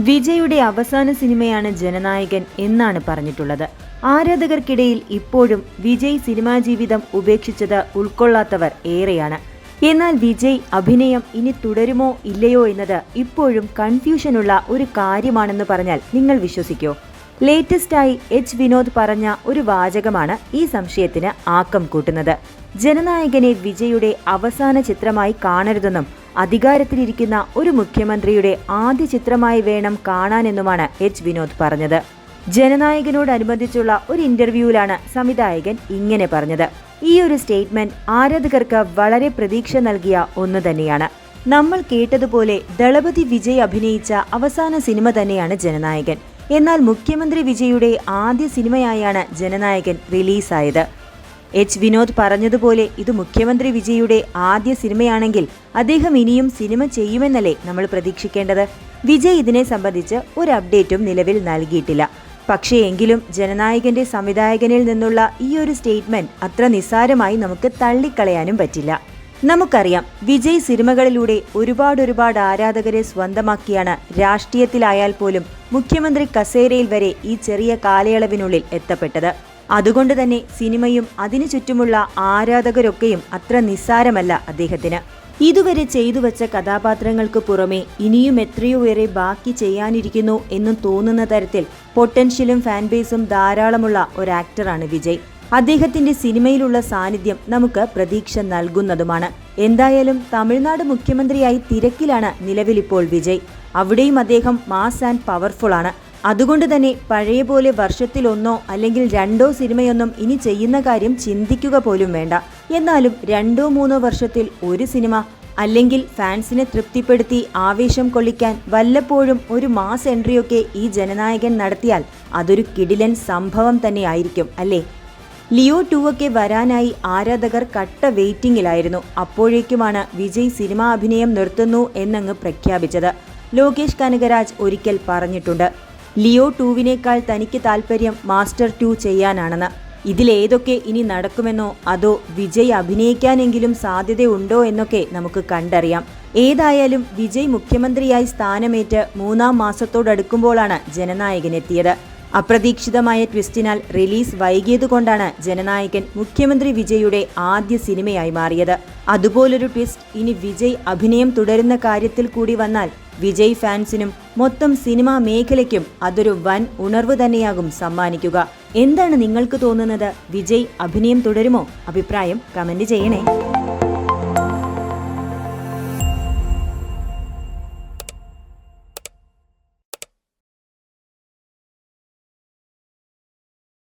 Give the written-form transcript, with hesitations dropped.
വിജയുടെ അവസാന സിനിമയാണ് ജനനായകൻ എന്നാണ് പറഞ്ഞിട്ടുള്ളത്. ആരാധകർക്കിടയിൽ ഇപ്പോഴും വിജയ് സിനിമാ ജീവിതം ഉപേക്ഷിച്ചത് ഉൾക്കൊള്ളാത്തവർ ഏറെയാണ്. എന്നാൽ വിജയ് അഭിനയം ഇനി തുടരുമോ ഇല്ലയോ എന്നത് ഇപ്പോഴും കൺഫ്യൂഷനുള്ള ഒരു കാര്യമാണെന്ന് പറഞ്ഞാൽ നിങ്ങൾ വിശ്വസിക്കോ? ലേറ്റസ്റ്റായി എച്ച് വിനോദ് പറഞ്ഞ ഒരു വാചകമാണ് ഈ സംശയത്തിന് ആക്കം കൂട്ടുന്നത്. ജനനായകനെ വിജയുടെ അവസാന ചിത്രമായി കാണരുതെന്നും അധികാരത്തിലിരിക്കുന്ന ഒരു മുഖ്യമന്ത്രിയുടെ ആദ്യ ചിത്രമായി വേണം കാണാനെന്നുമാണ് എച്ച് വിനോദ് പറഞ്ഞത്. ജനനായകനോടനുബന്ധിച്ചുള്ള ഒരു ഇന്റർവ്യൂവിലാണ് സംവിധായകൻ ഇങ്ങനെ പറഞ്ഞത്. ഈ ഒരു സ്റ്റേറ്റ്മെന്റ് ആരാധകർക്ക് വളരെ പ്രതീക്ഷ നൽകിയ ഒന്ന് തന്നെയാണ്. നമ്മൾ കേട്ടതുപോലെ ദളപതി വിജയ് അഭിനയിച്ച അവസാന സിനിമ തന്നെയാണ് ജനനായകൻ. എന്നാൽ മുഖ്യമന്ത്രി വിജയുടെ ആദ്യ സിനിമയായാണ് ജനനായകൻ റിലീസായത്. എച്ച് വിനോദ് പറഞ്ഞതുപോലെ ഇത് മുഖ്യമന്ത്രി വിജയുടെ ആദ്യ സിനിമയാണെങ്കിൽ അദ്ദേഹം ഇനിയും സിനിമ ചെയ്യുമെന്നല്ലേ നമ്മൾ പ്രതീക്ഷിക്കേണ്ടത്? വിജയ് ഇതിനെ സംബന്ധിച്ച് ഒരു അപ്ഡേറ്റും നിലവിൽ നൽകിയിട്ടില്ല. പക്ഷേ എങ്കിലും ജനനായകന്റെ സംവിധായകനിൽ നിന്നുള്ള ഈ ഒരു സ്റ്റേറ്റ്മെന്റ് അത്ര നിസ്സാരമായി നമുക്ക് തള്ളിക്കളയാനും പറ്റില്ല. നമുക്കറിയാം, വിജയ് സിനിമകളിലൂടെ ഒരുപാട് ആരാധകരെ സ്വന്തമാക്കിയാണ് രാഷ്ട്രീയത്തിലായാൽ പോലും മുഖ്യമന്ത്രി കസേരയിൽ വരെ ഈ ചെറിയ കാലയളവിനുള്ളിൽ എത്തപ്പെട്ടത്. അതുകൊണ്ട് തന്നെ സിനിമയും അതിനു ചുറ്റുമുള്ള ആരാധകരൊക്കെയും അത്ര നിസ്സാരമല്ല അദ്ദേഹത്തിന്. ഇതുവരെ ചെയ്തു വച്ച കഥാപാത്രങ്ങൾക്ക് പുറമെ ഇനിയും എത്രയോയേറെ ബാക്കി ചെയ്യാനിരിക്കുന്നു എന്നും തോന്നുന്ന തരത്തിൽ പൊട്ടൻഷ്യലും ഫാൻബേസും ധാരാളമുള്ള ഒരു ആക്ടറാണ് വിജയ്. അദ്ദേഹത്തിന്റെ സിനിമയിലുള്ള സാന്നിധ്യം നമുക്ക് പ്രതീക്ഷ നൽകുന്നതുമാണ്. എന്തായാലും തമിഴ്നാട് മുഖ്യമന്ത്രിയായി തിരക്കിലാണ് നിലവിലിപ്പോൾ വിജയ്. അവിടെയും അദ്ദേഹം മാസ് ആൻഡ് പവർഫുൾ ആണ്. അതുകൊണ്ട് തന്നെ പഴയ പോലെ വർഷത്തിൽ 1 അല്ലെങ്കിൽ 2 സിനിമയൊന്നും ഇനി ചെയ്യുന്ന കാര്യം ചിന്തിക്കുക പോലും വേണ്ട. എന്നാലും 2-3 വർഷത്തിൽ ഒരു സിനിമ, അല്ലെങ്കിൽ ഫാൻസിനെ തൃപ്തിപ്പെടുത്തി ആവേശം കൊള്ളിക്കാൻ വല്ലപ്പോഴും ഒരു മാസ് എൻട്രിയൊക്കെ ഈ ജനനായകൻ നടത്തിയാൽ അതൊരു കിടിലൻ സംഭവം തന്നെയായിരിക്കും അല്ലേ? ലിയോ 2 ഒക്കെ വരാനായി ആരാധകർ കട്ട വെയിറ്റിംഗിലായിരുന്നു. അപ്പോഴേക്കുമാണ് വിജയ് സിനിമാ അഭിനയം നിർത്തുന്നു എന്നങ്ങ് പ്രഖ്യാപിച്ചത്. ലോകേഷ് കനകരാജ് ഒരിക്കൽ പറഞ്ഞിട്ടുണ്ട്, ലിയോ 2വിനേക്കാൾ തനിക്ക് താല്പര്യം മാസ്റ്റർ 2 ചെയ്യാനാണെന്ന്. ഇതിലേതൊക്കെ ഇനി നടക്കുമെന്നോ അതോ വിജയ് അഭിനയിക്കാനെങ്കിലും സാധ്യതയുണ്ടോ എന്നൊക്കെ നമുക്ക് കണ്ടറിയാം. ഏതായാലും വിജയ് മുഖ്യമന്ത്രിയായി സ്ഥാനമേറ്റ് 3-ാം മാസത്തോടടുക്കുമ്പോഴാണ് ജനനായകനെത്തിയത്. അപ്രതീക്ഷിതമായ ട്വിസ്റ്റിനാൽ റിലീസ് വൈകിയതുകൊണ്ടാണ് ജനനായകൻ മുഖ്യമന്ത്രി വിജയുടെ ആദ്യ സിനിമയായി മാറിയത്. അതുപോലൊരു ട്വിസ്റ്റ് ഇനി വിജയ് അഭിനയം തുടരുന്ന കാര്യത്തിൽ കൂടി വന്നാൽ വിജയ് ഫാൻസിനും മൊത്തം സിനിമാ മേഖലയ്ക്കും അതൊരു വൻ ഉണർവ് തന്നെയാകും സമ്മാനിക്കുക. എന്താണ് നിങ്ങൾക്ക് തോന്നുന്നത്? വിജയ് അഭിനയം തുടരുമോ? അഭിപ്രായം കമന്റ് ചെയ്യണേ.